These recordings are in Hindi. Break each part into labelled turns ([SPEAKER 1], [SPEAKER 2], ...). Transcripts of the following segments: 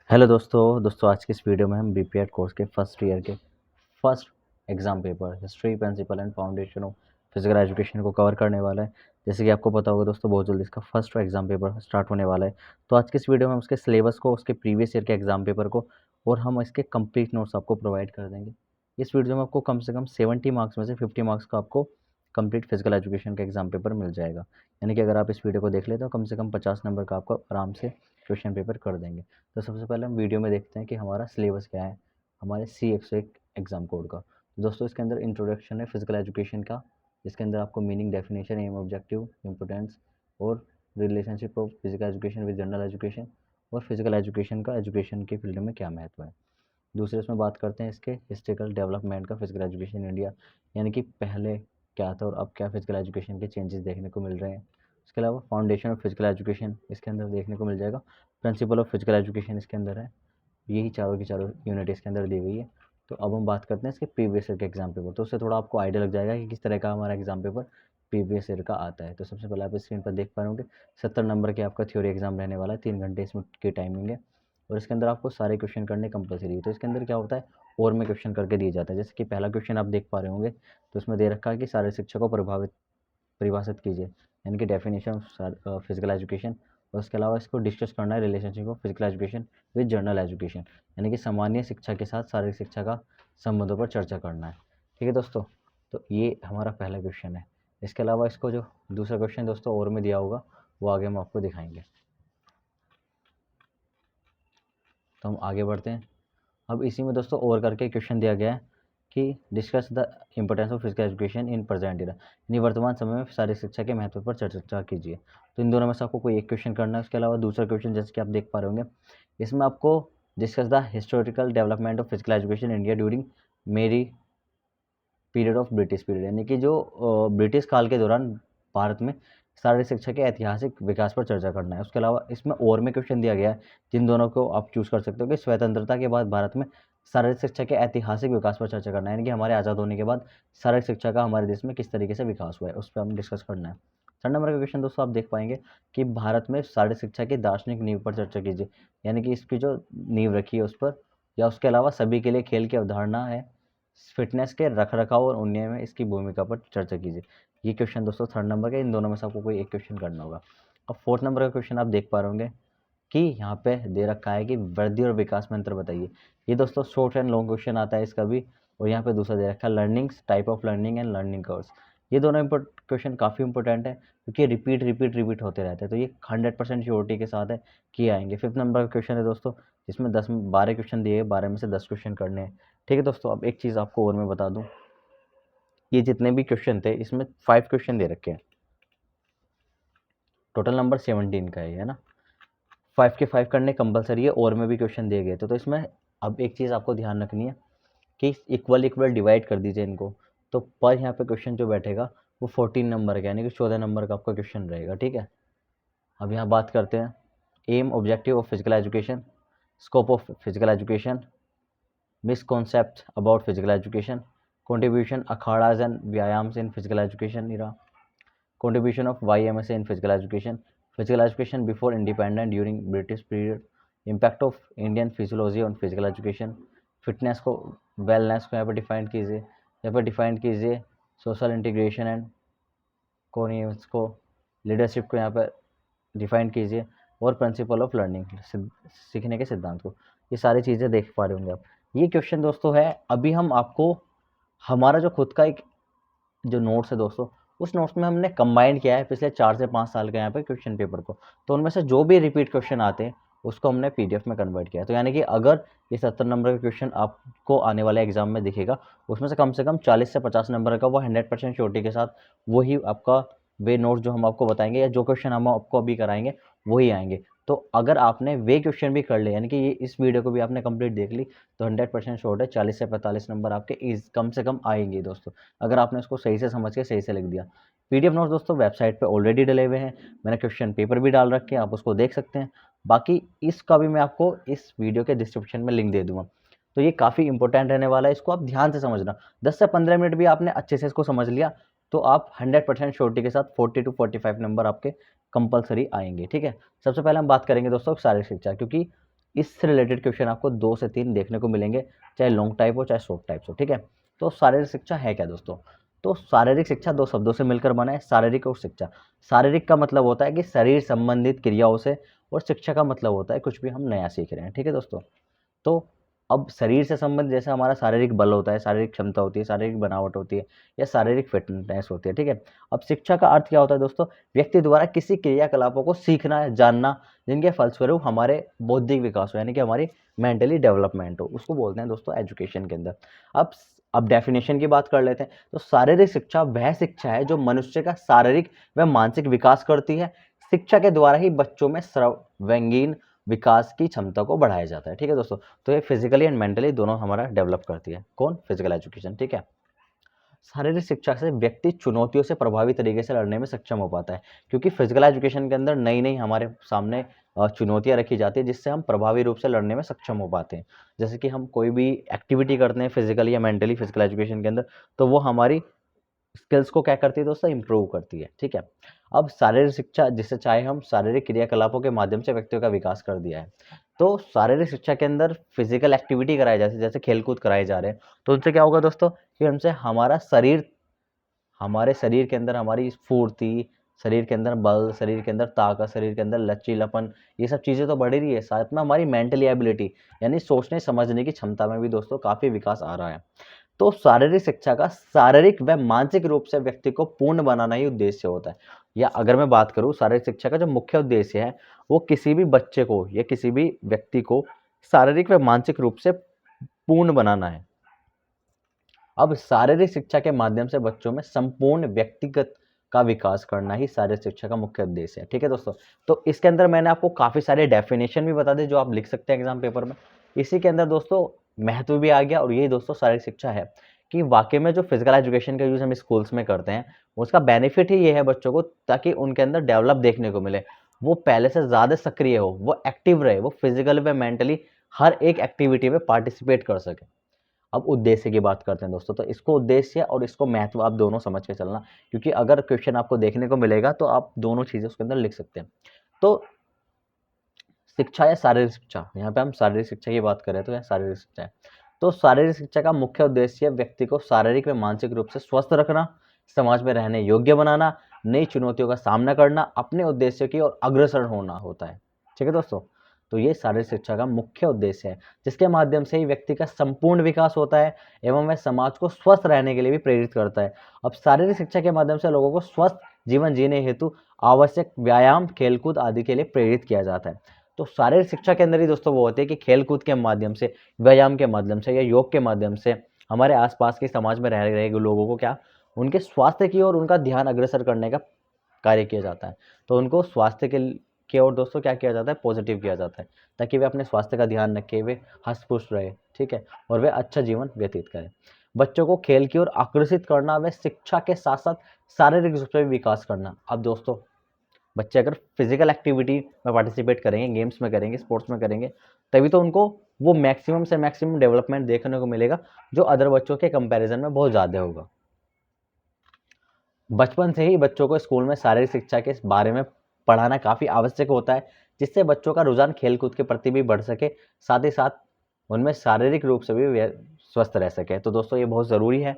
[SPEAKER 1] हेलो दोस्तों आज की इस वीडियो में हम बीपीएड कोर्स के फर्स्ट ईयर के first exam paper history principle and foundation of physical education को कवर करने वाला है। जैसे कि आपको पता होगा दोस्तों, बहुत जल्दी इसका फर्स्ट एग्जाम पेपर स्टार्ट होने वाला है। तो आज की इस वीडियो में हम उसके सिलेबस को, उसके प्रीवियस ईयर के एग्जाम पेपर को और हम इसके कंप्लीट नोट्स आपको प्रोवाइड कर देंगे। इस वीडियो में आपको कम से कम 70 मार्क्स में से 50 मार्क्स का आपको कंप्लीट फिजिकल एजुकेशन का एग्जाम पेपर मिल जाएगा। यानी कि अगर आप इस वीडियो को देख लेते हो कम से कम 50 नंबर का आपको आराम से क्वेश्चन पेपर कर देंगे। तो सबसे पहले हम वीडियो में देखते हैं कि हमारा सिलेबस क्या है हमारे C101 एग्जाम कोड का। तो दोस्तों इसके अंदर इंट्रोडक्शन है फिजिकल एजुकेशन का, जिसके अंदर आपको meaning, definition, aim, objective, importance और relationship of physical education with general education और फिजिकल एजुकेशन का एजुकेशन के फील्ड में क्या महत्व है। दूसरे उसमें बात करते हैं इसके हिस्टोरिकल डेवलपमेंट का फिजिकल एजुकेशन इंडिया, यानी कि पहले क्या था और अब क्या फिजिकल एजुकेशन के चेंजेस देखने को मिल रहे हैं। इसके अलावा फाउंडेशन ऑफ फिजिकल एजुकेशन इसके अंदर देखने को मिल जाएगा, प्रिंसिपल ऑफ फिजिकल एजुकेशन इसके अंदर है। यही चारों की चारों यूनिट इसके अंदर दी गई है। तो अब हम बात करते हैं इसके प्रीवियस ईयर के एग्जाम पेपर, तो उससे थोड़ा आपको आइडिया लग जाएगा कि किस तरह का हमारा एग्जाम पेपर प्रीवियस ईयर का आता है। तो सबसे पहले आप स्क्रीन पर देख पा रहे होंगे 70 नंबर के आपका थ्योरी एग्जाम रहने वाला है, 3 घंटे इसमें की टाइमिंग है और इसके अंदर आपको सारे क्वेश्चन करने कंपलसरी है। तो इसके अंदर क्या होता है, और में क्वेश्चन करके दिए जाते हैं। जैसे कि पहला क्वेश्चन आप देख पा रहे होंगे, तो उसमें दे रखा है कि शारीरिक शिक्षा को परिभाषित कीजिए, यानी कि डेफिनेशन ऑफ फिजिकल एजुकेशन। और उसके अलावा इसको डिस्कस करना है relationship of physical education with general education, यानी कि सामान्य शिक्षा के साथ शारीरिक शिक्षा का संबंधों पर चर्चा करना है। ठीक है दोस्तों, तो ये हमारा पहला क्वेश्चन है। इसके अलावा इसको जो दूसरा क्वेश्चन दोस्तों और में दिया होगा वो आगे हम आपको दिखाएंगे। तो हम आगे बढ़ते हैं। अब इसी में दोस्तों और करके क्वेश्चन दिया गया है कि discuss the importance of physical education in present era, यानी वर्तमान समय में शारीरिक शिक्षा के महत्व पर चर्चा कीजिए। तो इन दोनों में से आपको कोई एक क्वेश्चन करना है। उसके अलावा दूसरा क्वेश्चन जैसे कि आप देख पा रहे होंगे, इसमें आपको discuss the historical development of physical education India during मेरी पीरियड ऑफ ब्रिटिश पीरियड, यानी कि जो ब्रिटिश काल के दौरान भारत में शारीरिक शिक्षा के ऐतिहासिक विकास पर चर्चा करना है। उसके अलावा इसमें और में क्वेश्चन दिया गया है, जिन दोनों को आप चूज कर सकते हो कि स्वतंत्रता के बाद भारत में शारीरिक शिक्षा के ऐतिहासिक विकास पर चर्चा करना है, यानी कि हमारे आज़ाद होने के बाद शारीरिक शिक्षा का हमारे देश में किस तरीके से विकास हुआ है उस पर हम डिस्कस करना है। 3 नंबर का क्वेश्चन दोस्तों आप देख पाएंगे कि भारत में शारीरिक शिक्षा की दार्शनिक नींव पर चर्चा कीजिए, यानी कि इसकी जो नींव रखी है उस पर। या उसके अलावा सभी के लिए खेल की अवधारणा है, फिटनेस के रखरखाव और उन्नयन में इसकी भूमिका पर चर्चा कीजिए। ये क्वेश्चन दोस्तों 3 नंबर का, इन दोनों में से आपको कोई एक क्वेश्चन करना होगा। अब 4 नंबर का क्वेश्चन आप देख पा रहे होंगे कि यहाँ पे दे रखा है कि वृद्धि और विकास में अंतर बताइए। ये दोस्तों शॉर्ट एंड लॉन्ग क्वेश्चन आता है इसका भी। और यहाँ पे दूसरा दे रखा है learnings, type of learning and learning curves. ये दोनों क्वेश्चन काफ़ी इंपॉर्टेंट है क्योंकि रिपीट होते रहते हैं। तो ये 100% श्योरिटी के साथ है कि आएंगे। 5 नंबर का क्वेश्चन है दोस्तों, जिसमें 12 क्वेश्चन दिए, 12 में से 10 क्वेश्चन करने हैं। ठीक है दोस्तों, अब एक चीज़ आपको और मैं बता दूं, ये जितने भी क्वेश्चन थे इसमें 5 क्वेश्चन दे रखे हैं, टोटल नंबर 17 का है ना। 5 के 5 करने कंपलसरी है, और में भी क्वेश्चन दिए गए थे। तो इसमें अब एक चीज़ आपको ध्यान रखनी है कि इक्वल इक्वल डिवाइड कर दीजिए इनको। तो पर यहाँ पे क्वेश्चन जो बैठेगा वो 14 नंबर का, यानी कि 14 नंबर का आपका क्वेश्चन रहेगा। ठीक है, अब यहाँ बात करते हैं aim, objective of physical education, scope of physical education, misconcepts about physical education, contribution akhadas and vyayams in physical education era, contribution of YMSA in physical education before independence during British period, impact of Indian physiology on physical education, fitness को, वेलनेस को यहाँ पर डिफाइन कीजिए, यहाँ पर डिफाइन कीजिए सोशल इंटीग्रेशन एंड कोनियंस को, लीडरशिप को यहाँ पर डिफाइन कीजिए और प्रिंसिपल ऑफ लर्निंग, सीखने के सिद्धांत को। ये सारी चीज़ें देख पा रहे होंगे आप। ये क्वेश्चन दोस्तों है, अभी हम आपको हमारा जो खुद का एक जो नोट्स है दोस्तों, उस नोट्स में हमने कंबाइन किया है पिछले 4 से 5 साल के यहाँ पे क्वेश्चन पेपर को। तो उनमें से जो भी रिपीट क्वेश्चन आते हैं उसको हमने पीडीएफ में कन्वर्ट किया है। तो यानी कि अगर ये 70 नंबर का क्वेश्चन आपको आने वाले एग्जाम में दिखेगा, उसमें से कम 40 से 50 नंबर का वो 100% श्योरिटी के साथ वही आपका वे नोट्स जो हम आपको बताएंगे या जो क्वेश्चन हम आपको अभी कराएंगे वही आएंगे। तो अगर आपने वे क्वेश्चन भी कर ले, यानी कि ये इस वीडियो को भी आपने कंप्लीट देख ली, तो 100% श्योर है 40 से 45 नंबर आपके कम से कम आएंगे दोस्तों, अगर आपने इसको सही से समझ के सही से लिख दिया। पीडीएफ नोट्स दोस्तों वेबसाइट पे ऑलरेडी डले हुए हैं, मैंने क्वेश्चन पेपर भी डाल रखे हैं, आप उसको देख सकते हैं। बाकी इसका भी मैं आपको इस वीडियो के डिस्क्रिप्शन में लिंक दे दूंगा। तो ये काफ़ी इंपॉर्टेंट रहने वाला है, इसको आप ध्यान से समझना। 10 से 15 मिनट भी आपने अच्छे से इसको समझ लिया तो आप 100% श्योरिटी के साथ 40 to 45 नंबर आपके कंपलसरी आएंगे। ठीक है, सबसे पहले हम बात करेंगे दोस्तों शारीरिक शिक्षा, क्योंकि इससे रिलेटेड क्वेश्चन आपको 2 से 3 देखने को मिलेंगे, चाहे लॉन्ग टाइप हो चाहे शॉर्ट टाइप्स हो, ठीक है। तो शारीरिक शिक्षा है क्या दोस्तों? तो शारीरिक शिक्षा 2 शब्दों से मिलकर बना है, शारीरिक और शिक्षा। शारीरिक का मतलब होता है कि शरीर संबंधित क्रियाओं से, और शिक्षा का मतलब होता है कुछ भी हम नया सीख रहे हैं, ठीक है दोस्तों। तो अब शरीर से संबंधित जैसे हमारा शारीरिक बल होता है, शारीरिक क्षमता होती है, शारीरिक बनावट होती है, या शारीरिक फिटनेस होती है, ठीक है। अब शिक्षा का अर्थ क्या होता है दोस्तों? व्यक्ति द्वारा किसी क्रियाकलापों को सीखना, जानना, जिनके फलस्वरूप हमारे बौद्धिक विकास हो, यानी कि हमारी मेंटली डेवलपमेंट हो, उसको बोलते हैं दोस्तों एजुकेशन के अंदर। अब अब डेफिनेशन की बात कर लेते हैं। तो शारीरिक शिक्षा वह शिक्षा है जो मनुष्य का शारीरिक व मानसिक विकास करती है। शिक्षा के द्वारा ही बच्चों में सर्वांगीण विकास की क्षमता को बढ़ाया जाता है, ठीक है दोस्तों। तो ये फिजिकली एंड मेंटली दोनों हमारा डेवलप करती है। कौन? फिजिकल एजुकेशन, ठीक है। शारीरिक शिक्षा से व्यक्ति चुनौतियों से प्रभावी तरीके से लड़ने में सक्षम हो पाता है, क्योंकि फिजिकल एजुकेशन के अंदर नई नई हमारे सामने चुनौतियां रखी जाती है, जिससे हम प्रभावी रूप से लड़ने में सक्षम हो पाते हैं। जैसे कि हम कोई भी एक्टिविटी करते हैं फिजिकली या मेंटली फिजिकल एजुकेशन के अंदर, तो वो हमारी स्किल्स को क्या करती है दोस्तों? इंप्रूव करती है, ठीक है। अब शारीरिक शिक्षा जिसे चाहे हम शारीरिक क्रियाकलापों के माध्यम से व्यक्तियों का विकास कर दिया है। तो शारीरिक शिक्षा के अंदर फिजिकल एक्टिविटी कराई जाती है, जैसे खेलकूद कराए जा रहे हैं, तो उनसे क्या होगा दोस्तों कि उनसे हमारे शरीर के अंदर हमारी स्फूर्ति, शरीर के अंदर बल, शरीर के अंदर ताकत, शरीर के अंदर लचीलापन, ये सब चीज़ें तो बढ़ रही है। साथ में हमारी मेंटली एबिलिटी, यानी सोचने समझने की क्षमता में भी दोस्तों काफ़ी विकास आ रहा है। तो शारीरिक शिक्षा का शारीरिक व मानसिक रूप से व्यक्ति को पूर्ण बनाना ही उद्देश्य होता है। या अगर मैं बात करूं, शारीरिक शिक्षा का जो मुख्य उद्देश्य है, वो किसी भी बच्चे को या किसी भी व्यक्ति को शारीरिक व मानसिक रूप से पूर्ण बनाना है। अब शारीरिक शिक्षा के माध्यम से बच्चों में संपूर्ण व्यक्तिगत का विकास करना ही शारीरिक शिक्षा का मुख्य उद्देश्य है, ठीक है दोस्तों। तो इसके अंदर मैंने आपको काफी सारे डेफिनेशन भी बता दी जो आप लिख सकते हैं एग्जाम पेपर में। इसी के अंदर दोस्तों महत्व भी आ गया, और यही दोस्तों शारीरिक शिक्षा है कि वाकई में जो फिजिकल एजुकेशन का यूज हम स्कूल्स में करते हैं, उसका बेनिफिट ही ये है बच्चों को, ताकि उनके अंदर डेवलप देखने को मिले, वो पहले से ज्यादा सक्रिय हो, वो एक्टिव रहे, वो फिजिकल व मेंटली हर एक एक्टिविटी में पार्टिसिपेट कर सके। अब उद्देश्य की बात करते हैं दोस्तों, तो इसको उद्देश्य और इसको महत्व आप दोनों समझ के चलना, क्योंकि अगर क्वेश्चन आपको देखने को मिलेगा तो आप दोनों चीजें उसके अंदर लिख सकते हैं। तो शिक्षा या शारीरिक शिक्षा, यहाँ पे हम शारीरिक शिक्षा की बात करें तो यहाँ शारीरिक शिक्षा है। तो शारीरिक शिक्षा का मुख्य उद्देश्य व्यक्ति को शारीरिक व मानसिक रूप से स्वस्थ रखना, समाज में रहने योग्य बनाना, नई चुनौतियों का सामना करना, अपने उद्देश्य की ओर अग्रसर होना होता है, ठीक है दोस्तों। तो ये शारीरिक शिक्षा का मुख्य उद्देश्य है, जिसके माध्यम से ही व्यक्ति का संपूर्ण विकास होता है एवं वह समाज को स्वस्थ रहने के लिए भी प्रेरित करता है। अब शारीरिक शिक्षा के माध्यम से लोगों को स्वस्थ जीवन जीने हेतु आवश्यक व्यायाम, खेलकूद आदि के लिए प्रेरित किया जाता है। तो शारीरिक शिक्षा के अंदर ही दोस्तों वो होती है कि खेलकूद के माध्यम से, व्यायाम के माध्यम से या योग के माध्यम से हमारे आसपास के समाज में रह रहे लोगों को क्या, उनके स्वास्थ्य की ओर उनका ध्यान अग्रसर करने का कार्य किया जाता है। तो उनको स्वास्थ्य के ओर दोस्तों क्या किया जाता है? पॉजिटिव किया जाता है, ताकि वे अपने स्वास्थ्य का ध्यान रखें, वे हष्ट-पुष्ट रहे, ठीक है, और वे अच्छा जीवन व्यतीत करें। बच्चों को खेल की ओर आकर्षित करना व शिक्षा के साथ साथ शारीरिक रूप से भी विकास करना। अब दोस्तों बच्चे अगर फिजिकल एक्टिविटी में पार्टिसिपेट करेंगे, गेम्स में करेंगे, स्पोर्ट्स में करेंगे, तभी तो उनको वो मैक्सिमम से मैक्सिमम डेवलपमेंट देखने को मिलेगा, जो अदर बच्चों के कंपैरिजन में बहुत ज़्यादा होगा। बचपन से ही बच्चों को स्कूल में शारीरिक शिक्षा के बारे में पढ़ाना काफ़ी आवश्यक होता है, जिससे बच्चों का रुझान खेल-कूद के प्रति भी बढ़ सके, साथ ही साथ उनमें शारीरिक रूप से भी वे स्वस्थ रह सकें। तो दोस्तों ये बहुत ज़रूरी है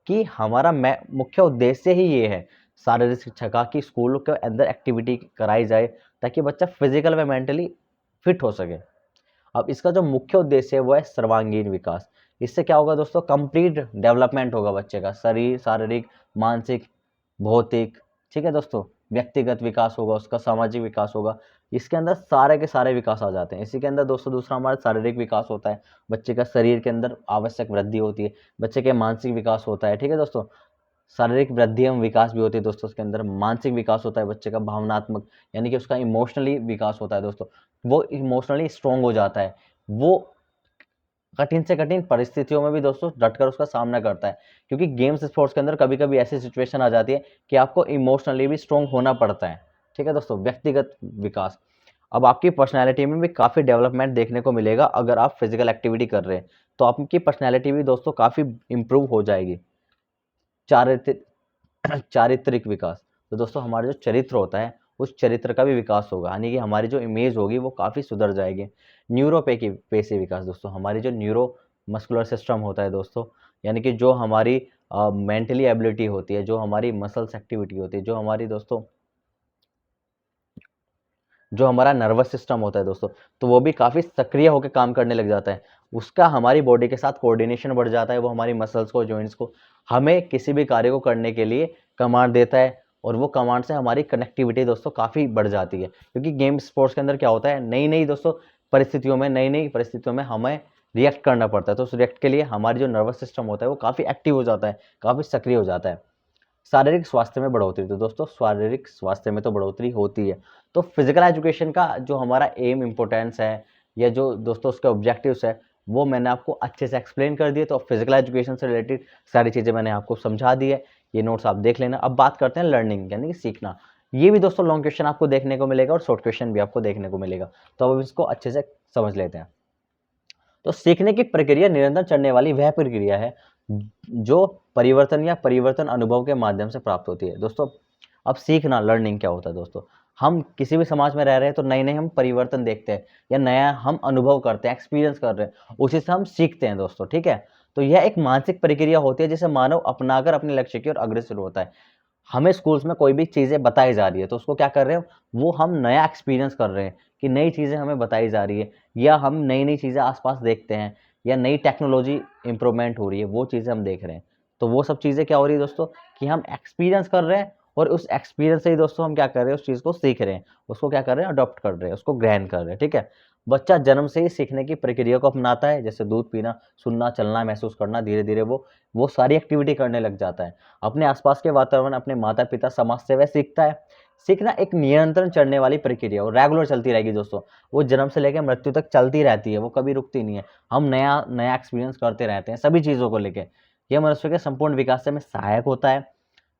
[SPEAKER 1] कि हमारा मुख्य उद्देश्य ही ये है शारीरिक शिक्षा का, कि स्कूलों के अंदर एक्टिविटी कराई जाए, ताकि बच्चा फिजिकल व मेंटली फिट हो सके। अब इसका जो मुख्य उद्देश्य है वो है सर्वांगीण विकास। इससे क्या होगा दोस्तों? कंप्लीट डेवलपमेंट होगा बच्चे का, शरीर, शारीरिक, मानसिक, भौतिक, ठीक है दोस्तों, व्यक्तिगत विकास होगा, उसका सामाजिक विकास होगा। इसके अंदर सारे के सारे विकास आ जाते हैं। इसी के अंदर दोस्तों दूसरा हमारा शारीरिक विकास होता है, बच्चे का शरीर के अंदर आवश्यक वृद्धि होती है, बच्चे के मानसिक विकास होता है, ठीक है दोस्तों। शारीरिक वृद्धि एवं विकास भी होती है दोस्तों उसके अंदर। मानसिक विकास होता है बच्चे का, भावनात्मक, यानी कि उसका इमोशनली विकास होता है दोस्तों, वो इमोशनली स्ट्रॉन्ग हो जाता है, वो कठिन से कठिन परिस्थितियों में भी दोस्तों डटकर उसका सामना करता है, क्योंकि गेम्स स्पोर्ट्स के अंदर कभी कभी ऐसी सिचुएशन आ जाती है कि आपको इमोशनली भी स्ट्रॉन्ग होना पड़ता है, ठीक है दोस्तों। व्यक्तिगत विकास, अब आपकी पर्सनैलिटी में भी काफ़ी डेवलपमेंट देखने को मिलेगा। अगर आप फिजिकल एक्टिविटी कर रहे हैं तो आपकी पर्सनैलिटी भी दोस्तों काफ़ी इंप्रूव हो जाएगी। चारित्रिक चारित्रिक विकास, तो दोस्तों हमारा जो चरित्र होता है उस चरित्र का भी विकास होगा, यानी कि हमारी जो इमेज होगी वो काफ़ी सुधर जाएगी। न्यूरो पे से विकास दोस्तों, हमारी जो न्यूरो मस्कुलर सिस्टम होता है दोस्तों, यानी कि जो हमारी मेंटली एबिलिटी होती है, जो हमारी मसल्स एक्टिविटी होती है, जो हमारी दोस्तों जो हमारा नर्वस सिस्टम होता है दोस्तों, तो वो भी काफ़ी सक्रिय होकर काम करने लग जाता है। उसका हमारी बॉडी के साथ कोऑर्डिनेशन बढ़ जाता है, वो हमारी मसल्स को, जॉइंट्स को हमें किसी भी कार्य को करने के लिए कमांड देता है, और वो कमांड से हमारी कनेक्टिविटी दोस्तों काफ़ी बढ़ जाती है। क्योंकि गेम स्पोर्ट्स के अंदर क्या होता है, नई-नई दोस्तों परिस्थितियों में, नई-नई परिस्थितियों में हमें रिएक्ट करना पड़ता है। तो उस रिएक्ट के लिए हमारी जो नर्वस सिस्टम होता है वो काफ़ी एक्टिव हो जाता है, काफ़ी सक्रिय हो जाता है। शारीरिक स्वास्थ्य में बढ़ोतरी, तो दोस्तों शारीरिक स्वास्थ्य में तो बढ़ोतरी होती है। तो फिजिकल एजुकेशन का जो हमारा एम इम्पोर्टेंस है, या जो दोस्तों उसके ऑब्जेक्टिव्स है, वो मैंने आपको अच्छे से एक्सप्लेन कर दिए। तो फिजिकल एजुकेशन से रिलेटेड सारी चीज़ें मैंने आपको समझा दी है, ये नोट्स आप देख लेना। अब बात करते हैं लर्निंग, यानी कि सीखना। ये भी दोस्तों लॉन्ग क्वेश्चन आपको देखने को मिलेगा और शॉर्ट क्वेश्चन भी आपको देखने को मिलेगा, तो अब इसको अच्छे से समझ लेते हैं। तो सीखने की प्रक्रिया निरंतर चलने वाली वह प्रक्रिया है जो परिवर्तन या परिवर्तन अनुभव के माध्यम से प्राप्त होती है। दोस्तों अब सीखना, लर्निंग क्या होता है दोस्तों, हम किसी भी समाज में रह रहे हैं तो नए नए हम परिवर्तन देखते हैं, या नया हम अनुभव करते हैं, एक्सपीरियंस कर रहे हैं, उसी से हम सीखते हैं दोस्तों, ठीक है। तो यह एक मानसिक प्रक्रिया होती है जिसे मानव अपनाकर अपने लक्ष्य की ओर अग्रसर होता है। हमें स्कूल्स में कोई भी चीज़ें बताई जा रही है तो उसको क्या कर रहे हैं, वो हम नया एक्सपीरियंस कर रहे हैं, कि नई चीज़ें हमें बताई जा रही है, या हम नई नई चीज़ें आसपास देखते हैं, या नई टेक्नोलॉजी इंप्रूवमेंट हो रही है, वो चीज़ें हम देख रहे हैं। तो वो सब चीज़ें क्या हो रही है दोस्तों, कि हम एक्सपीरियंस कर रहे हैं, और उस एक्सपीरियंस से ही दोस्तों हम क्या कर रहे हैं, उस चीज़ को सीख रहे हैं, उसको क्या कर रहे हैं, अडॉप्ट कर रहे हैं, उसको ग्रहण कर रहे हैं, ठीक है। बच्चा जन्म से ही सीखने की प्रक्रिया को अपनाता है, जैसे दूध पीना, सुनना, चलना, महसूस करना, धीरे धीरे वो सारी एक्टिविटी करने लग जाता है। अपने आसपास के वातावरण, अपने माता पिता, समाज से वह सीखता है। सीखना एक निरंतर चलने वाली प्रक्रिया और रेगुलर चलती रहेगी दोस्तों, वो जन्म से लेकर मृत्यु तक चलती रहती है, वो कभी रुकती नहीं है। हम नया नया एक्सपीरियंस करते रहते हैं सभी चीज़ों को लेके। यह मनुष्य के संपूर्ण विकास में सहायक होता है,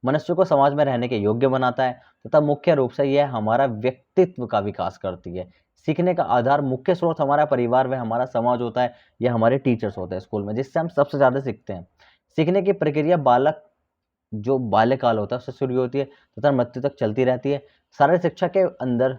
[SPEAKER 1] मनुष्य को समाज में रहने के योग्य बनाता है, तथा मुख्य रूप से यह हमारा व्यक्तित्व का विकास करती है। सीखने का आधार, मुख्य स्रोत हमारा परिवार व हमारा समाज होता है, या हमारे टीचर्स होते हैं स्कूल में, जिससे हम सबसे ज़्यादा सीखते हैं। सीखने की प्रक्रिया जो बाल्यकाल होता है उससे शुरू होती है तथा मृत्यु तक चलती रहती है। शारीरिक शिक्षा के अंदर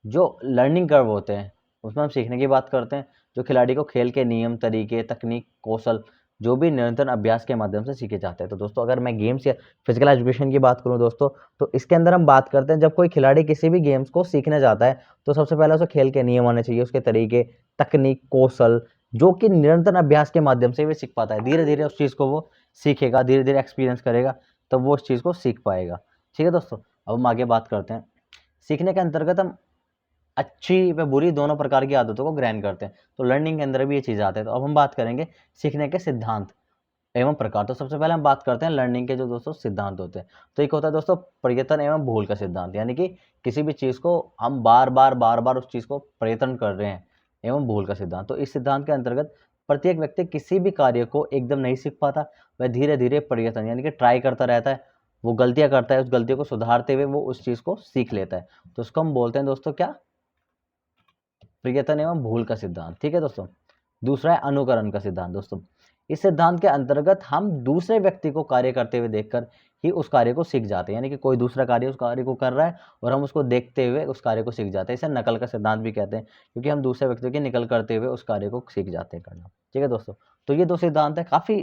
[SPEAKER 1] जो लर्निंग कर्व होते हैं उसमें हम सीखने की बात करते हैं, जो खिलाड़ी को खेल के नियम, तरीके, तकनीक, कौशल जो भी निरंतर अभ्यास के माध्यम से सीखे जाते हैं। तो दोस्तों अगर मैं गेम्स या फिजिकल एजुकेशन की बात करूं दोस्तों, तो इसके अंदर हम बात करते हैं जब कोई खिलाड़ी किसी भी गेम्स को सीखने जाता है तो सबसे पहले उसे खेल के नियम आने चाहिए, उसके तरीके, तकनीक, कौशल, जो कि निरंतर अभ्यास के माध्यम से भी सीख पाता है। धीरे धीरे उस चीज़ को वो सीखेगा, धीरे धीरे एक्सपीरियंस करेगा, तब वो उस चीज़ को सीख पाएगा। ठीक है दोस्तों, अब हम आगे बात करते हैं। सीखने के अंतर्गत हम अच्छी व बुरी दोनों प्रकार की आदतों को ग्रहण करते हैं, तो लर्निंग के अंदर भी ये चीज़ आते हैं। तो अब हम बात करेंगे सीखने के सिद्धांत एवं प्रकार। तो सबसे पहले हम बात करते हैं लर्निंग के जो दोस्तों सिद्धांत होते हैं। तो एक होता है दोस्तों प्रयत्न एवं भूल का सिद्धांत, यानी कि किसी भी चीज़ को हम बार बार उस चीज़ को प्रयत्न कर रहे हैं, एवं भूल का सिद्धांत। तो इस सिद्धांत के अंतर्गत प्रत्येक व्यक्ति किसी भी कार्य को एकदम नहीं सीख पाता, वह धीरे धीरे प्रयत्न यानी कि ट्राई करता रहता है, वो गलतियां करता है, उस गलतियों को सुधारते हुए वो उस चीज़ को सीख लेता है। तो उसको हम बोलते हैं दोस्तों क्या, प्रयत्न एवं भूल का सिद्धांत। ठीक है दोस्तों, दूसरा है अनुकरण का सिद्धांत। दोस्तों इस सिद्धांत के अंतर्गत हम दूसरे व्यक्ति को कार्य करते हुए देखकर ही उस कार्य को सीख जाते हैं, यानी कि कोई दूसरा कार्य उस कार्य को कर रहा है और हम उसको देखते हुए उस कार्य को सीख जाते हैं। इसे नकल का सिद्धांत भी कहते हैं, क्योंकि हम दूसरे व्यक्ति की नकल करते हुए उस कार्य को सीख जाते हैं करना। ठीक है दोस्तों, तो ये दो सिद्धांत है, काफ़ी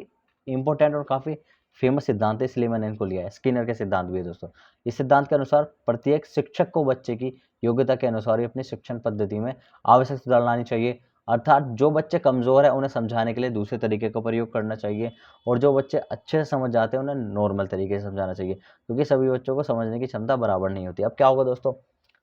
[SPEAKER 1] इंपॉर्टेंट और काफ़ी फेमस सिद्धांत है, इसलिए मैंने इनको लिया है। स्किनर के सिद्धांत भी है दोस्तों। इस सिद्धांत के अनुसार प्रत्येक शिक्षक को बच्चे की योग्यता के अनुसार ही अपनी शिक्षण पद्धति में आवश्यक सुधार लानी चाहिए। अर्थात जो बच्चे कमज़ोर हैं उन्हें समझाने के लिए दूसरे तरीके का प्रयोग करना चाहिए, और जो बच्चे अच्छे से समझ जाते हैं उन्हें नॉर्मल तरीके से समझाना चाहिए, क्योंकि सभी बच्चों को समझने की क्षमता बराबर नहीं होती। अब क्या होगा दोस्तों,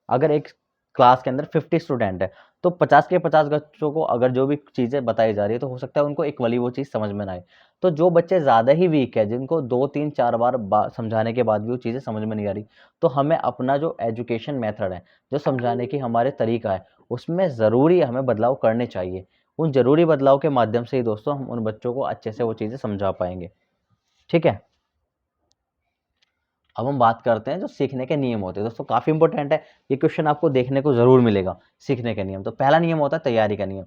[SPEAKER 1] अगर एक क्लास के अंदर 50 स्टूडेंट है तो 50 के 50 बच्चों को अगर जो भी चीज़ें बताई जा रही है तो हो सकता है उनको इक्वली वो चीज़ समझ में ना आए। तो जो बच्चे ज़्यादा ही वीक है, जिनको 2 3 4 बार समझाने के बाद भी वो चीज़ें समझ में नहीं आ रही, तो हमें अपना जो एजुकेशन मेथड है, जो समझाने की हमारे तरीका है, उसमें ज़रूरी हमें बदलाव करने चाहिए। उन ज़रूरी बदलाव के माध्यम से ही दोस्तों हम उन बच्चों को अच्छे से वो चीज़ें समझा पाएंगे। ठीक है, अब हम बात करते हैं जो सीखने के नियम होते हैं। दोस्तों काफ़ी इंपॉर्टेंट है, ये क्वेश्चन आपको देखने को ज़रूर मिलेगा। सीखने के नियम, तो पहला नियम होता है तैयारी का नियम।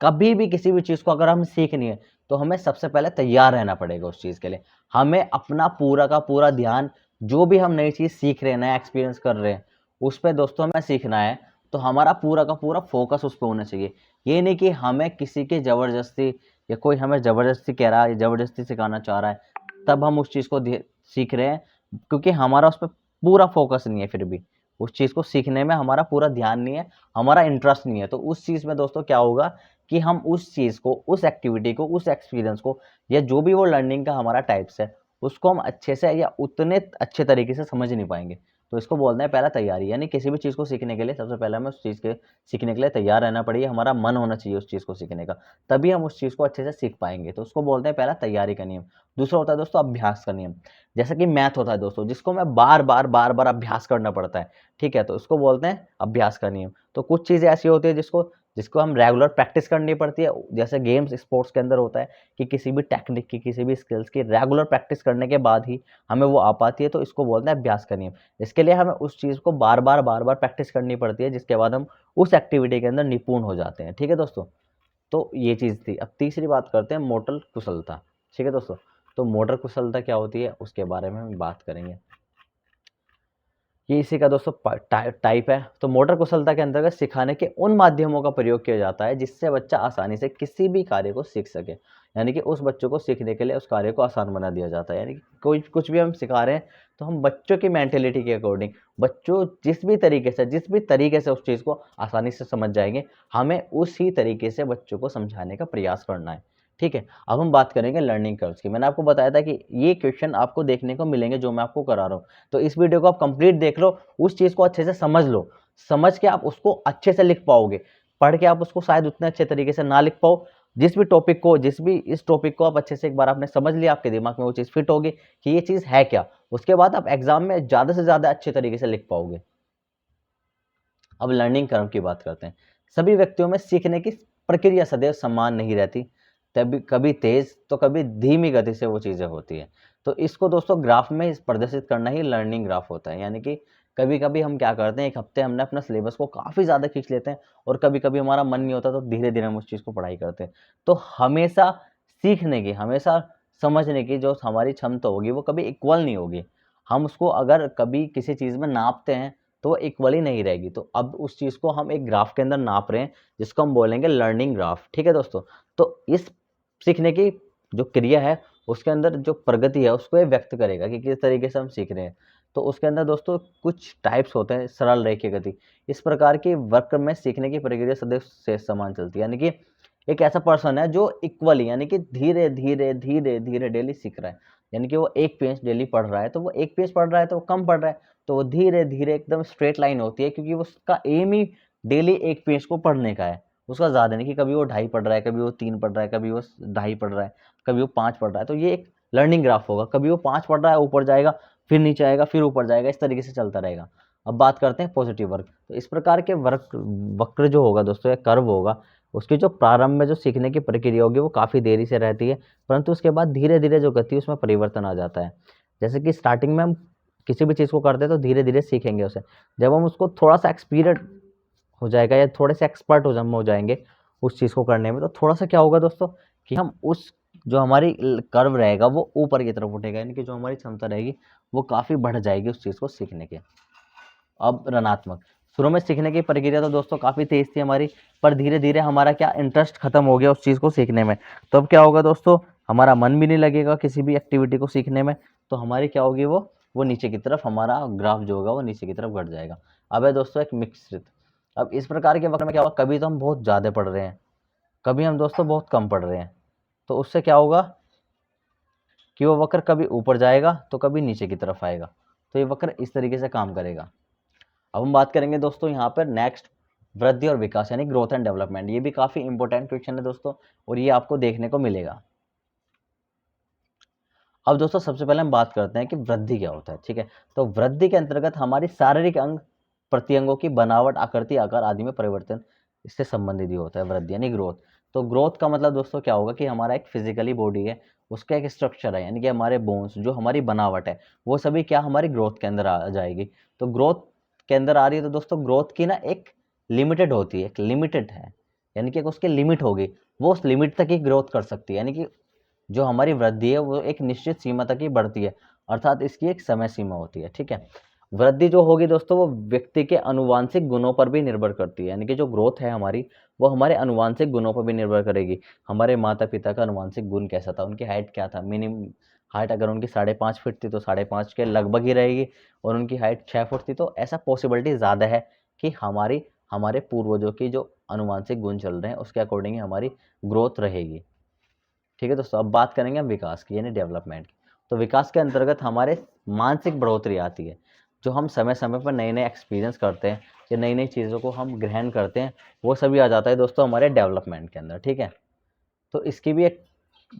[SPEAKER 1] कभी भी किसी भी चीज़ को अगर हम सीखनी है तो हमें सबसे पहले तैयार रहना पड़ेगा उस चीज़ के लिए। हमें अपना पूरा का पूरा ध्यान, जो भी हम नई चीज़ सीख रहे हैं, नया एक्सपीरियंस कर रहे हैं, उस पर दोस्तों हमें सीखना है, तो हमारा पूरा का पूरा फोकस उस पर होना चाहिए। ये नहीं कि हमें किसी की ज़बरदस्ती या कोई हमें ज़बरदस्ती कह रहा है, ज़बरदस्ती सिखाना चाह रहा है, तब हम उस चीज़ को सीख रहे हैं, क्योंकि हमारा उस पर पूरा फोकस नहीं है। फिर भी उस चीज़ को सीखने में हमारा पूरा ध्यान नहीं है, हमारा इंटरेस्ट नहीं है। तो उस चीज़ में दोस्तों क्या होगा कि हम उस चीज़ को, उस एक्टिविटी को, उस एक्सपीरियंस को, या जो भी वो लर्निंग का हमारा टाइप्स है, उसको हम अच्छे से या उतने अच्छे तरीके से समझ नहीं पाएंगे। तो इसको बोलते हैं पहला तैयारी। यानी किसी भी चीज़ को सीखने के लिए सबसे पहले हमें उस चीज़ के सीखने के लिए तैयार रहना पड़ेगा, हमारा मन होना चाहिए उस चीज़ को सीखने का, तभी हम उस चीज़ को अच्छे से सीख पाएंगे। तो उसको बोलते हैं पहला तैयारी का नियम। दूसरा होता है दोस्तों अभ्यास का नियम। जैसे कि मैथ होता है दोस्तों, जिसको मैं बार बार अभ्यास करना पड़ता है, ठीक है, तो उसको बोलते हैं अभ्यास का नियम। तो कुछ चीज़ें ऐसी होती है जिसको जिसको हम रेगुलर प्रैक्टिस करनी पड़ती है। जैसे गेम्स स्पोर्ट्स के अंदर होता है कि किसी भी टेक्निक की, किसी भी स्किल्स की रेगुलर प्रैक्टिस करने के बाद ही हमें वो आ पाती है, तो इसको बोलते हैं अभ्यास का नियम। इसके लिए हमें उस चीज़ को बार बार प्रैक्टिस करनी पड़ती है, जिसके बाद हम उस एक्टिविटी के अंदर निपुण हो जाते हैं। ठीक है दोस्तों, तो ये चीज़ थी। अब तीसरी बात करते हैं मोटर कुशलता। ठीक है दोस्तों, तो मोटर कुशलता क्या होती है उसके बारे में हम बात करेंगे। ये इसी का दोस्तों टाइप है। तो मोटर कुशलता के अंतर्गत सिखाने के उन माध्यमों का प्रयोग किया जाता है जिससे बच्चा आसानी से किसी भी कार्य को सीख सके। यानी कि उस बच्चों को सीखने के लिए उस कार्य को आसान बना दिया जाता है। यानी कि कोई कुछ भी हम सिखा रहे हैं तो हम बच्चों की मेंटेलिटी के अकॉर्डिंग, बच्चों जिस भी तरीके से उस चीज़ को आसानी से समझ जाएंगे, हमें उसी तरीके से बच्चों को समझाने का प्रयास करना है। ठीक है, अब हम बात करेंगे लर्निंग कर्व्स की। मैंने आपको बताया था कि ये क्वेश्चन आपको देखने को मिलेंगे जो मैं आपको करा रहा हूँ। तो इस वीडियो को आप कंप्लीट देख लो, उस चीज़ को अच्छे से समझ लो, समझ के आप उसको अच्छे से लिख पाओगे। पढ़ के आप उसको शायद उतने अच्छे तरीके से ना लिख पाओ। जिस भी इस टॉपिक को आप अच्छे से एक बार आपने समझ लिया, आपके दिमाग में वो चीज़ फिट होगी कि ये चीज़ है क्या, उसके बाद आप एग्जाम में ज़्यादा से ज़्यादा अच्छे तरीके से लिख पाओगे। अब लर्निंग कर्व की बात करते हैं। सभी व्यक्तियों में सीखने की प्रक्रिया सदैव समान नहीं रहती, तभी कभी तेज तो कभी धीमी गति से वो चीज़ें होती है। तो इसको दोस्तों ग्राफ में प्रदर्शित करना ही लर्निंग ग्राफ होता है। यानी कि कभी कभी हम क्या करते हैं, एक हफ्ते हमने अपना सिलेबस को काफ़ी ज़्यादा खींच लेते हैं, और कभी कभी हमारा मन नहीं होता, तो धीरे धीरे हम उस चीज़ को पढ़ाई करते हैं। तो हमेशा सीखने की, हमेशा समझने की जो हमारी क्षमता होगी वो कभी इक्वल नहीं होगी। हम उसको अगर कभी किसी चीज़ में नापते हैं तो वो इक्वली नहीं रहेगी। तो अब उस चीज़ को हम एक ग्राफ के अंदर नाप रहे हैं, जिसको हम बोलेंगे लर्निंग ग्राफ। ठीक है दोस्तों, तो इस सीखने की जो क्रिया है उसके अंदर जो प्रगति है उसको ये व्यक्त करेगा कि किस तरीके से हम सीख रहे हैं। तो उसके अंदर दोस्तों कुछ टाइप्स होते हैं, सरल रेखीय गति। इस प्रकार की वक्र में सीखने की प्रक्रिया सदैव से समान चलती है। यानी कि एक ऐसा पर्सन है जो इक्वली, यानी कि धीरे धीरे धीरे धीरे डेली सीख रहा है। यानी कि वो एक पेज डेली पढ़ रहा है, तो वो एक पेज पढ़ रहा है तो वो कम पढ़ रहा है, तो वो धीरे धीरे एकदम स्ट्रेट लाइन होती है, क्योंकि उसका एम ही डेली एक पेज को पढ़ने का है। उसका ज़्यादा नहीं कि कभी वो 2.5 पढ़ रहा है, कभी वो 3 पढ़ रहा है, कभी वो 2.5 पढ़ रहा है, कभी वो 5 पढ़ रहा है। तो ये एक लर्निंग ग्राफ होगा। कभी वो 5 पढ़ रहा है, ऊपर जाएगा, फिर नीचे आएगा, फिर ऊपर जाएगा, इस तरीके से चलता रहेगा। अब बात करते हैं पॉजिटिव वर्क। तो इस प्रकार के वक्र जो होगा दोस्तों, या कर्व होगा, उसकी जो प्रारंभ में जो सीखने की प्रक्रिया होगी वो काफ़ी देरी से रहती है, परंतु उसके बाद धीरे धीरे जो गति उसमें परिवर्तन आ जाता है। जैसे कि स्टार्टिंग में हम किसी भी चीज़ को करते हैं तो धीरे धीरे सीखेंगे उसे। जब हम उसको थोड़ा सा एक्सपीरियंस हो जाएगा या थोड़े से एक्सपर्ट हो जाएंगे उस चीज़ को करने में, तो थोड़ा सा क्या होगा दोस्तों कि हम उस जो हमारी कर्व रहेगा वो ऊपर की तरफ उठेगा, यानी कि जो हमारी क्षमता रहेगी वो काफ़ी बढ़ जाएगी उस चीज़ को सीखने के। अब ऋणात्मक, शुरू में सीखने की प्रक्रिया तो दोस्तों काफ़ी तेज़ थी हमारी, पर धीरे धीरे हमारा क्या इंटरेस्ट खत्म हो गया उस चीज़ को सीखने में। तो अब क्या होगा दोस्तों, हमारा मन भी नहीं लगेगा किसी भी एक्टिविटी को सीखने में, तो हमारी क्या होगी वो नीचे की तरफ, हमारा ग्राफ जो होगा वो नीचे की तरफ घट जाएगा। अब है दोस्तों एक मिश्रित। अब इस प्रकार के वक्त में क्या होगा, कभी तो हम बहुत ज़्यादा पढ़ रहे हैं, कभी हम दोस्तों बहुत कम पढ़ रहे हैं, तो उससे क्या होगा कि वो वक्र कभी ऊपर जाएगा तो कभी नीचे की तरफ आएगा। तो ये वक्र इस तरीके से काम करेगा। अब हम बात करेंगे दोस्तों यहाँ पर नेक्स्ट वृद्धि और विकास, यानी ग्रोथ एंड डेवलपमेंट। ये भी काफ़ी इंपॉर्टेंट क्वेश्चन है दोस्तों, और ये आपको देखने को मिलेगा। अब दोस्तों सबसे पहले हम बात करते हैं कि वृद्धि क्या होता है। ठीक है, तो वृद्धि के अंतर्गत हमारी शारीरिक अंग प्रत्यंगों की बनावट, आकृति, आकार आदि में परिवर्तन इससे संबंधित ही होता है वृद्धि यानी ग्रोथ। तो ग्रोथ का मतलब दोस्तों क्या होगा कि हमारा एक फिजिकली बॉडी है, उसका एक स्ट्रक्चर है, यानी कि हमारे बोन्स, जो हमारी बनावट है, वो सभी क्या हमारी ग्रोथ के अंदर आ जाएगी। तो ग्रोथ के अंदर आ रही है, तो दोस्तों ग्रोथ की ना एक लिमिटेड होती है, एक लिमिटेड है, यानी कि एक उसकी लिमिट होगी, वो उस लिमिट तक ही ग्रोथ कर सकती है। यानी कि जो हमारी वृद्धि है वो एक निश्चित सीमा तक ही बढ़ती है, अर्थात इसकी एक समय सीमा होती है। ठीक है, वृद्धि जो होगी दोस्तों वो व्यक्ति के आनुवंशिक गुणों पर भी निर्भर करती है, यानी कि जो ग्रोथ है हमारी वो हमारे आनुवंशिक गुणों पर भी निर्भर करेगी। हमारे माता पिता का आनुवंशिक गुण कैसा था, उनकी हाइट क्या था, मिनिमम हाइट अगर उनकी 5.5 फीट थी तो 5.5 के लगभग ही रहेगी, और उनकी हाइट 6 फुट थी तो ऐसा पॉसिबिलिटी ज़्यादा है कि हमारे पूर्वजों की जो आनुवंशिक गुण चल रहे हैं उसके अकॉर्डिंग हमारी ग्रोथ रहेगी। ठीक है दोस्तों, अब बात करेंगे हम विकास की यानी डेवलपमेंट की। तो विकास के अंतर्गत हमारे मानसिक बढ़ोतरी आती है, जो हम समय समय पर नए नए एक्सपीरियंस करते हैं या नई नई चीज़ों को हम ग्रहण करते हैं, वो सभी आ जाता है दोस्तों हमारे डेवलपमेंट के अंदर। ठीक है, तो इसकी भी एक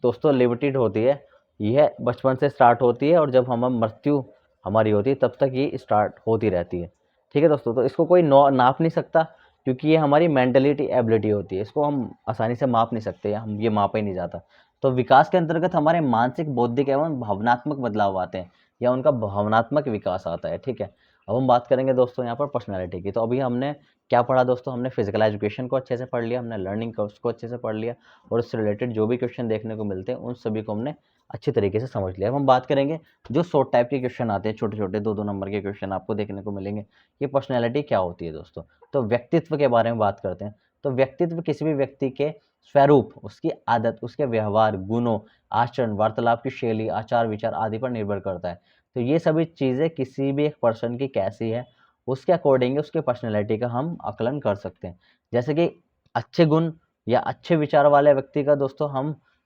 [SPEAKER 1] दोस्तों लिमिटेड होती है, यह बचपन से स्टार्ट होती है और जब हम मृत्यु हमारी होती है तब तक ये स्टार्ट होती रहती है। ठीक है दोस्तों, तो इसको कोई नाप नहीं सकता, क्योंकि ये हमारी मेंटलिटी एबिलिटी होती है, इसको हम आसानी से माप नहीं सकते या हम ये मापा ही नहीं जाता। तो विकास के अंतर्गत हमारे मानसिक, बौद्धिक एवं भावनात्मक बदलाव आते हैं या उनका भावनात्मक विकास आता है। ठीक है, अब हम बात करेंगे दोस्तों यहाँ पर पर्सनैलिटी की। तो अभी हमने क्या पढ़ा दोस्तों, हमने फिजिकल एजुकेशन को अच्छे से पढ़ लिया, हमने लर्निंग कर्व्स को अच्छे से पढ़ लिया, और उससे रिलेटेड जो भी क्वेश्चन देखने को मिलते हैं उन सभी को हमने अच्छी तरीके से समझ लिया। अब हम बात करेंगे जो शॉर्ट टाइप के क्वेश्चन आते हैं, छोटे छोटे 2-2 नंबर के क्वेश्चन आपको देखने को मिलेंगे। ये पर्सनैलिटी क्या होती है दोस्तों, तो व्यक्तित्व के बारे में बात करते हैं। तो व्यक्तित्व किसी भी व्यक्ति के स्वरूप, उसकी आदत, उसके व्यवहार, गुणों, आचरण, वार्तालाप की शैली, आचार विचार आदि पर निर्भर करता है। तो ये सभी चीज़ें किसी भी एक पर्सन की कैसी है उसके अकॉर्डिंग उसके पर्सनैलिटी का हम आकलन कर सकते हैं। जैसे कि अच्छे गुण या अच्छे विचार वाले व्यक्ति का दोस्तों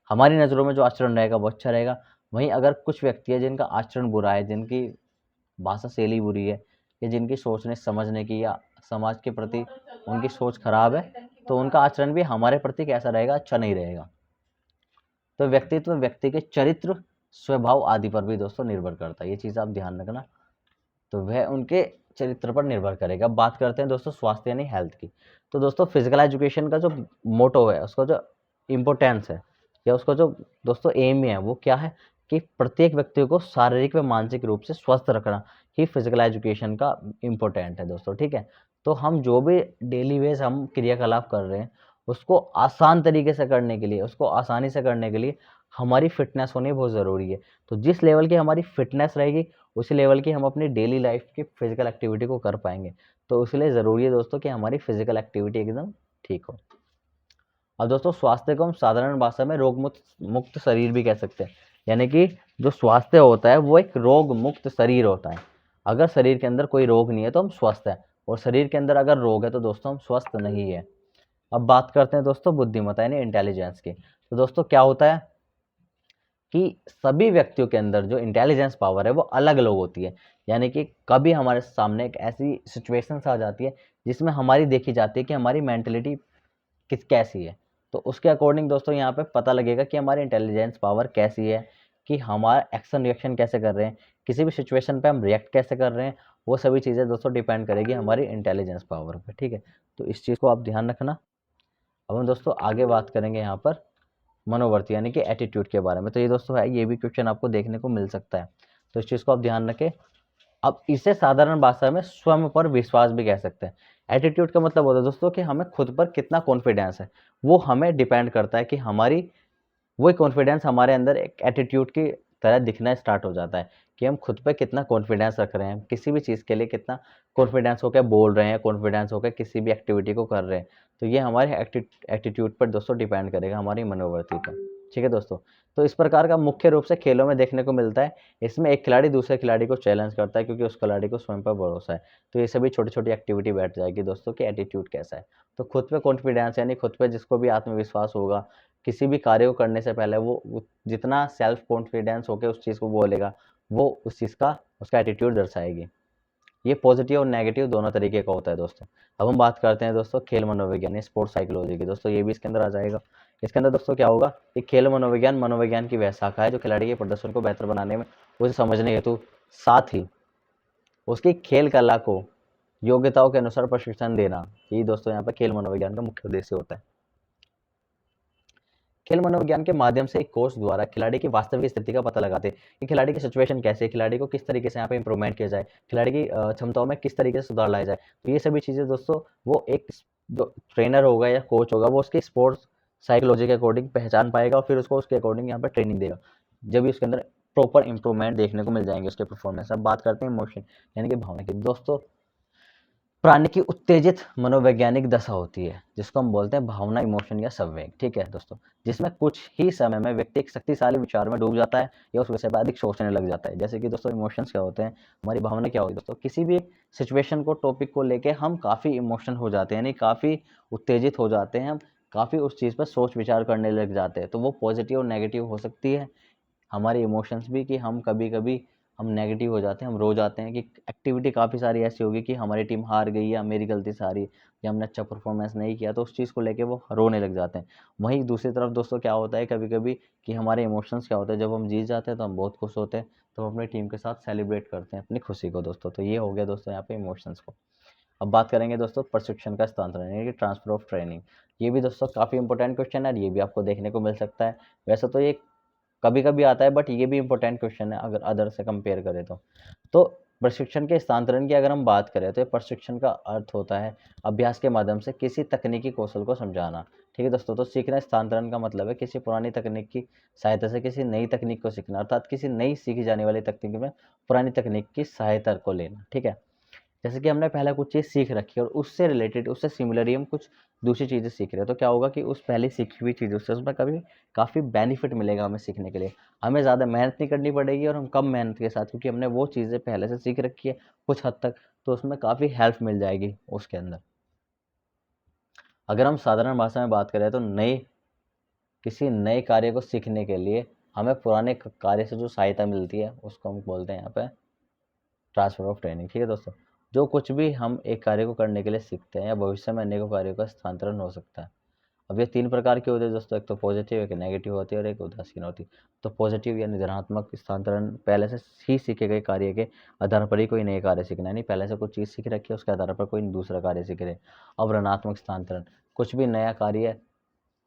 [SPEAKER 1] हमारी नज़रों में जो आचरण रहेगा वो अच्छा रहेगा। वहीं अगर कुछ व्यक्ति है जिनका आचरण बुरा है, जिनकी भाषा शैली बुरी है, या जिनकी सोचने समझने की या समाज के प्रति उनकी सोच खराब है, तो उनका आचरण भी हमारे प्रति कैसा रहेगा, अच्छा नहीं रहेगा। तो व्यक्तित्व व्यक्ति के चरित्र, स्वभाव आदि पर भी दोस्तों निर्भर करता है, ये चीज़ आप ध्यान रखना। तो वह उनके चरित्र पर निर्भर करेगा। अब बात करते हैं दोस्तों स्वास्थ्य यानी हेल्थ की। तो दोस्तों फिजिकल एजुकेशन का जो मोटो है, उसका जो इम्पोर्टेंस है या उसका जो दोस्तों एम है वो क्या है कि प्रत्येक व्यक्ति को शारीरिक व मानसिक रूप से स्वस्थ रखना ही फिजिकल एजुकेशन का इम्पोर्टेंट है दोस्तों। ठीक है, तो हम जो भी डेली वेज हम क्रियाकलाप कर रहे हैं उसको आसान तरीके से करने के लिए, उसको आसानी से करने के लिए हमारी फिटनेस होनी बहुत ज़रूरी है। तो जिस लेवल की हमारी फिटनेस रहेगी उसी लेवल की हम अपनी डेली लाइफ की फिजिकल एक्टिविटी को कर पाएंगे। तो इसलिए ज़रूरी है दोस्तों कि हमारी फिजिकल एक्टिविटी एकदम ठीक हो। अब दोस्तों स्वास्थ्य को हम साधारण भाषा में रोग मुक्त मुक्त शरीर भी कह सकते हैं, यानी कि जो स्वास्थ्य होता है वो एक रोग मुक्त शरीर होता है। अगर शरीर के अंदर कोई रोग नहीं है तो हम स्वस्थ हैं, और शरीर के अंदर अगर रोग है तो दोस्तों हम स्वस्थ नहीं है। अब बात करते हैं दोस्तों बुद्धिमत्ता यानी इंटेलिजेंस की। तो दोस्तों क्या होता है कि सभी व्यक्तियों के अंदर जो इंटेलिजेंस पावर है वो अलग अलग होती है, यानी कि कभी हमारे सामने एक ऐसी सिचुएशंस आ जाती है जिसमें हमारी देखी जाती है कि हमारी मेंटलिटी कैसी है। तो उसके अकॉर्डिंग दोस्तों यहाँ पे पता लगेगा कि हमारी इंटेलिजेंस पावर कैसी है, कि हमारा एक्शन रिएक्शन कैसे कर रहे हैं, किसी भी सिचुएशन पे हम रिएक्ट कैसे कर रहे हैं, वो सभी चीज़ें दोस्तों डिपेंड करेगी हमारी इंटेलिजेंस पावर पे। ठीक है, तो इस चीज़ को आप ध्यान रखना। अब हम दोस्तों आगे बात करेंगे यहाँ पर मनोवर्ती यानी कि एटीट्यूड के बारे में। तो ये दोस्तों है, ये भी क्वेश्चन आपको देखने को मिल सकता है, तो इस चीज़ को आप ध्यान रखें। अब इसे साधारण भाषा में स्वयं पर विश्वास भी कह सकते हैं। एटीट्यूड का मतलब होता है दोस्तों कि हमें खुद पर कितना कॉन्फिडेंस है, वो हमें डिपेंड करता है कि हमारी वही कॉन्फिडेंस हमारे अंदर एक एटीट्यूड की तरह दिखना स्टार्ट हो जाता है, कि हम खुद पे कितना कॉन्फिडेंस रख रहे हैं, किसी भी चीज़ के लिए कितना कॉन्फिडेंस होकर बोल रहे हैं, कॉन्फिडेंस होकर किसी भी एक्टिविटी को कर रहे हैं। तो ये हमारे एटीट्यूड पर दोस्तों डिपेंड करेगा, हमारी मनोवृत्ति पर। ठीक है दोस्तों, तो इस प्रकार का मुख्य रूप से खेलों में देखने को मिलता है। इसमें एक खिलाड़ी दूसरे खिलाड़ी को चैलेंज करता है क्योंकि उस खिलाड़ी को स्वयं पर भरोसा है। तो ये सभी छोटी छोटी एक्टिविटी बैठ जाएगी दोस्तों कि एटीट्यूड कैसा है। तो खुद पे कॉन्फिडेंस यानी खुद पे जिसको भी आत्मविश्वास होगा, किसी भी कार्य को करने से पहले वो जितना सेल्फ कॉन्फिडेंस होकर उस चीज़ को बोलेगा, वो उस चीज़ का उसका एटीट्यूड दर्शाएगी। ये पॉजिटिव और नेगेटिव दोनों तरीके का होता है दोस्तों। अब हम बात करते हैं दोस्तों खेल मनोविज्ञान स्पोर्ट्स साइकोलॉजी की। दोस्तों ये भी इसके अंदर आ जाएगा। इसके अंदर दोस्तों क्या होगा कि खेल मनोविज्ञान की वह शाखा है जो खिलाड़ी के प्रदर्शन को बेहतर बनाने में, उसे समझने हेतु, साथ ही उसकी खेल कला को योग्यताओं के अनुसार प्रशिक्षण देना, यही दोस्तों यहाँ पर खेल मनोविज्ञान का मुख्य उद्देश्य होता है। खेल मनोविज्ञान के माध्यम से एक कोच द्वारा खिलाड़ी की वास्तविक स्थिति का पता लगाते हैं कि खिलाड़ी की सिचुएशन कैसे है, खिलाड़ी को किस तरीके से यहाँ पे इंप्रूवमेंट किया जाए, खिलाड़ी की क्षमताओं में किस तरीके से सुधार लाया जाए। तो ये सभी चीज़ें दोस्तों वो एक जो ट्रेनर होगा या कोच होगा वो उसकी स्पोर्ट्स साइकोलॉजी के अकॉर्डिंग पहचान पाएगा और फिर उसको उसके अकॉर्डिंग यहाँ पर ट्रेनिंग देगा। जब भी उसके अंदर प्रॉपर इंप्रूवमेंट देखने को मिल जाएंगे उसके परफॉर्मेंस। अब बात करते हैं इमोशन यानी कि भावना की। दोस्तों प्राणी की उत्तेजित मनोवैज्ञानिक दशा होती है जिसको हम बोलते हैं भावना, इमोशन या संवेग। ठीक है दोस्तों, जिसमें कुछ ही समय में व्यक्ति एक शक्तिशाली विचार में डूब जाता है या उस विषय पर अधिक सोचने लग जाता है। जैसे कि दोस्तों इमोशंस क्या होते हैं, हमारी भावना क्या होगी दोस्तों, किसी भी सिचुएशन को, टॉपिक को लेके हम काफ़ी इमोशन हो जाते हैं, यानी काफ़ी उत्तेजित हो जाते हैं, हम काफ़ी उस चीज़ पर सोच विचार करने लग जाते हैं। तो वो पॉजिटिव और नेगेटिव हो सकती है हमारी इमोशंस भी, कि हम कभी कभी हम नेगेटिव हो जाते हैं, हम रो जाते हैं कि एक्टिविटी काफ़ी सारी ऐसी होगी कि हमारी टीम हार गई या मेरी गलती सारी या हमने अच्छा परफॉर्मेंस नहीं किया, तो उस चीज़ को लेके वो रोने लग जाते हैं। वहीं दूसरी तरफ दोस्तों क्या होता है कभी कभी कि हमारे इमोशंस क्या होते हैं, जब हम जीत जाते हैं तो हम बहुत खुश होते हैं, तो हम अपनी टीम के साथ सेलिब्रेट करते हैं अपनी खुशी को दोस्तों। तो ये हो गया दोस्तों यहाँ पे इमोशंस को। अब बात करेंगे दोस्तों प्रशिक्षण का स्थानांतरण यानी कि ट्रांसफर ऑफ ट्रेनिंग। ये भी दोस्तों काफ़ी इंपॉर्टेंट क्वेश्चन है, ये भी आपको देखने को मिल सकता है। वैसे तो ये कभी कभी आता है बट ये भी इंपॉर्टेंट क्वेश्चन है अगर अदर से कंपेयर करें तो प्रशिक्षण के स्थानांतरण की अगर हम बात करें तो प्रशिक्षण का अर्थ होता है अभ्यास के माध्यम से किसी तकनीकी कौशल को समझाना। ठीक है दोस्तों, तो सीखना स्थानांतरण का मतलब है किसी पुरानी तकनीक की सहायता से किसी नई तकनीक को सीखना, अर्थात किसी नई सीखी जाने वाली तकनीक में पुरानी तकनीक की सहायता को लेना। ठीक है, जैसे कि हमने पहले कुछ चीज़ सीख रखी है और उससे रिलेटेड, उससे सिमिलर ही हम कुछ दूसरी चीज़ें सीख रहे हैं, तो क्या होगा कि उस पहले सीखी हुई चीज़ उससे उसमें कभी काफ़ी बेनिफिट मिलेगा हमें सीखने के लिए। हमें ज़्यादा मेहनत नहीं करनी पड़ेगी और हम कम मेहनत के साथ, क्योंकि हमने वो चीज़ें पहले से सीख रखी है कुछ हद तक, तो उसमें काफ़ी हेल्प मिल जाएगी उसके अंदर। अगर हम साधारण भाषा में बात करें तो किसी नए कार्य को सीखने के लिए हमें पुराने कार्य से जो सहायता मिलती है उसको हम बोलते हैं यहाँ पे ट्रांसफर ऑफ ट्रेनिंग। ठीक है दोस्तों, जो कुछ भी हम एक कार्य को करने के लिए सीखते हैं या भविष्य में अनेकों कार्यों का स्थानांतरण हो सकता है। अब ये 3 प्रकार के होते हैं दोस्तों, एक तो पॉजिटिव, एक नेगेटिव होती है और एक उदासीन होती है। तो पॉजिटिव यानी धनात्मक स्थानांतरण, पहले से ही सीखे गए कार्य के आधार पर ही कोई नए कार्य सीखना, यानी पहले से कुछ चीज़ सीख रखी है उसके आधार पर कोई दूसरा कार्य सीख रहे। अब ऋणात्मक स्थानांतरण, कुछ भी नया कार्य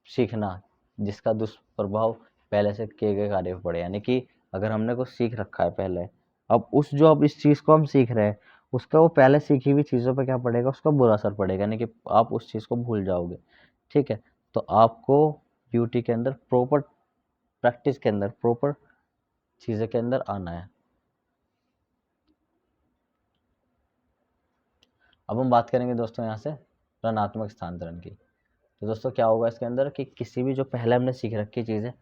[SPEAKER 1] सीखना जिसका दुष्प्रभाव पहले से किए गए कार्य पर पड़े, यानी कि अगर हमने कुछ सीख रखा है पहले, अब इस चीज़ को हम सीख रहे हैं, उसका वो पहले सीखी हुई चीज़ों पर क्या पड़ेगा, उसका बुरा असर पड़ेगा, यानी कि आप उस चीज़ को भूल जाओगे। ठीक है, तो आपको ड्यूटी के अंदर प्रॉपर प्रैक्टिस के अंदर प्रॉपर चीज़ें के अंदर आना है। अब हम बात करेंगे दोस्तों यहाँ से ऋणात्मक स्थानांतरण की। तो दोस्तों क्या होगा इसके अंदर कि किसी भी जो पहले हमने सीख रखी चीज़ है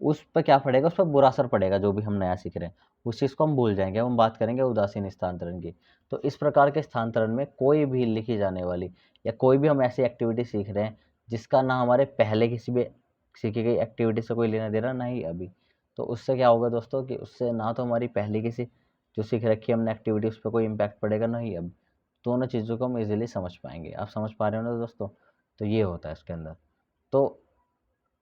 [SPEAKER 1] उस पर क्या पड़ेगा, उस पर बुरा असर पड़ेगा, जो भी हम नया सीख रहे हैं उस चीज़ को हम भूल जाएंगे। अब हम बात करेंगे उदासीन स्थानांतरण की। तो इस प्रकार के स्थानांतरण में कोई भी लिखी जाने वाली या कोई भी हम ऐसी एक्टिविटी सीख रहे हैं जिसका ना हमारे पहले किसी भी सीखी गई एक्टिविटी से कोई लेना देना, ना ही अभी, तो उससे क्या होगा दोस्तों कि उससे ना तो हमारी पहले किसी जो सीख रखी है हमने एक्टिविटी उस पर कोई इम्पैक्ट पड़ेगा, ना ही अब। दोनों चीज़ों को हम इजीली समझ पाएंगे। आप समझ पा रहे हो ना दोस्तों, तो ये होता है इसके अंदर। तो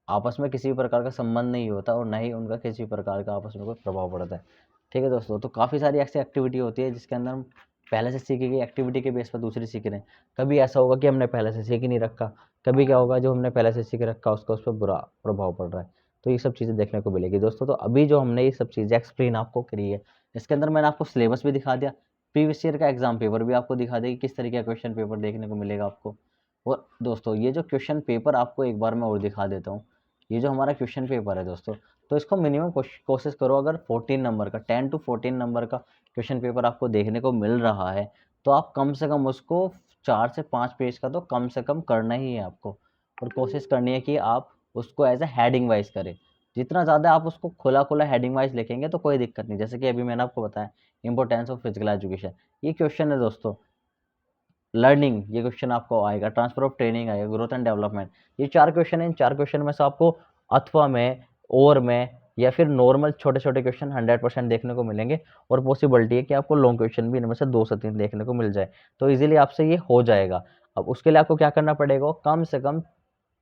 [SPEAKER 1] आपस में किसी भी प्रकार का संबंध नहीं होता और ना ही उनका किसी प्रकार का आपस में कोई प्रभाव पड़ता है। ठीक है दोस्तों, तो काफ़ी सारी ऐसी एक्टिविटी होती है जिसके अंदर हम पहले से सीखी गई एक्टिविटी के बेस पर दूसरी सीख रहे हैं। कभी ऐसा होगा कि हमने पहले से सीख ही नहीं रखा, कभी क्या होगा जो हमने पहले से सीख रखा उसका उस पर बुरा प्रभाव पड़ रहा है। तो ये सब चीज़ें देखने को मिलेगी दोस्तों। तो अभी जो हमने ये सब चीज़ें एक्सप्लेन आपको करी है, इसके अंदर मैंने आपको सिलेबस भी दिखा दिया, प्रीवियस ईयर का एग्जाम पेपर भी आपको दिखा दिया कि किस तरीके का क्वेश्चन पेपर देखने को मिलेगा आपको। और दोस्तों ये जो क्वेश्चन पेपर आपको एक बार मैं और दिखा देता हूँ, ये जो हमारा क्वेश्चन पेपर है दोस्तों, तो इसको मिनिमम कोशिश करो, अगर 14 नंबर का 10 टू 14 नंबर का क्वेश्चन पेपर आपको देखने को मिल रहा है तो आप कम से कम उसको 4 से 5 पेज का तो कम से कम करना ही है आपको। और कोशिश करनी है कि आप उसको एज ए हेडिंग वाइज करें। जितना ज़्यादा आप उसको खुला खुला हेडिंग वाइज लिखेंगे तो कोई दिक्कत नहीं। जैसे कि अभी मैंने आपको बताया इंपॉर्टेंस ऑफ फिजिकल एजुकेशन, ये क्वेश्चन है दोस्तों। लर्निंग, ये क्वेश्चन आपको आएगा। ट्रांसफर ऑफ ट्रेनिंग आएगा। ग्रोथ एंड डेवलपमेंट, ये 4 क्वेश्चन है। इन 4 क्वेश्चन में से आपको अथवा में, और में, या फिर नॉर्मल छोटे छोटे क्वेश्चन 100% देखने को मिलेंगे। और पॉसिबिलिटी है कि आपको लॉन्ग क्वेश्चन भी इनमें से 2 से 3 देखने को मिल जाए, तो इजीली आपसे ये हो जाएगा। अब उसके लिए आपको क्या करना पड़ेगा, कम से कम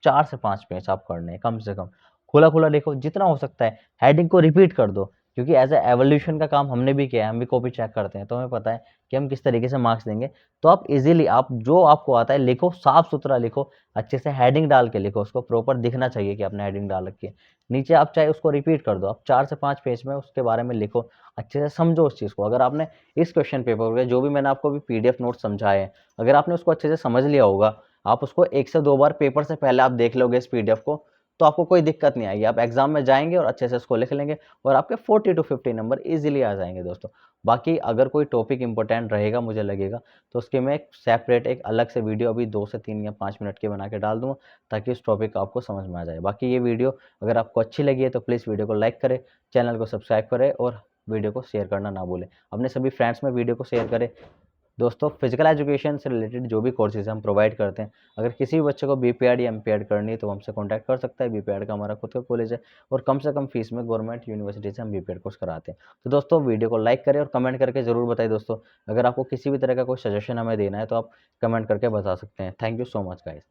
[SPEAKER 1] 4 से 5 पेज आप करने हैं कम से कम। खुला खुला लिखो जितना हो सकता है, हेडिंग को रिपीट कर दो, क्योंकि एज ए एवोल्यूशन का काम हमने भी किया है, हम भी कॉपी चेक करते हैं, तो हमें पता है कि हम किस तरीके से मार्क्स देंगे। तो आप इजीली आप जो आपको आता है लिखो, साफ सुथरा लिखो, अच्छे से हेडिंग डाल के लिखो, उसको प्रॉपर दिखना चाहिए कि आपने हेडिंग डाल रखी है। नीचे आप चाहे उसको रिपीट कर दो, आप 4 से 5 पेज में उसके बारे में लिखो, अच्छे से समझो उस चीज़ को। अगर आपने इस क्वेश्चन पेपर में जो भी मैंने आपको अभी PDF नोट समझाए हैं, अगर आपने उसको अच्छे से समझ लिया होगा, आप उसको 1 से 2 बार पेपर से पहले आप देख लोगे इस PDF को, तो आपको कोई दिक्कत नहीं आएगी। आप एग्ज़ाम में जाएँगे और अच्छे से उसको लिख लेंगे और आपके 40 टू 50 नंबर ईज़िली आ जाएँगे दोस्तों। बाकी अगर कोई टॉपिक इम्पोर्टेंट रहेगा मुझे लगेगा, तो उसके मैं एक सेपरेट एक अलग से वीडियो अभी 2 से 3 या 5 मिनट की बना के डाल दूँगा, ताकि उस टॉपिक का आपको समझ में आ जाए। बाकी ये वीडियो अगर आपको अच्छी लगी है तो प्लीज़ वीडियो को लाइक करें, चैनल को सब्सक्राइब करें और वीडियो को शेयर करना ना भूलें। अपने सभी फ्रेंड्स में वीडियो को शेयर करें। दोस्तों फिजिकल एजुकेशन से रिलेटेड जो भी कोर्सेज़ हम प्रोवाइड करते हैं, अगर किसी भी बच्चे को बीपीएड या एमपीएड करनी है तो हमसे कॉन्टैक्ट कर सकता है। बीपीएड का हमारा खुद का कॉलेज है और कम से कम फीस में गवर्नमेंट यूनिवर्सिटी से हम बीपीएड कोर्स कराते हैं। तो दोस्तों वीडियो को लाइक करें और कमेंट करके ज़रूर बताएं दोस्तों। अगर आपको किसी भी तरह का कोई सजेशन हमें देना है तो आप कमेंट करके बता सकते हैं। Thank you so much guys.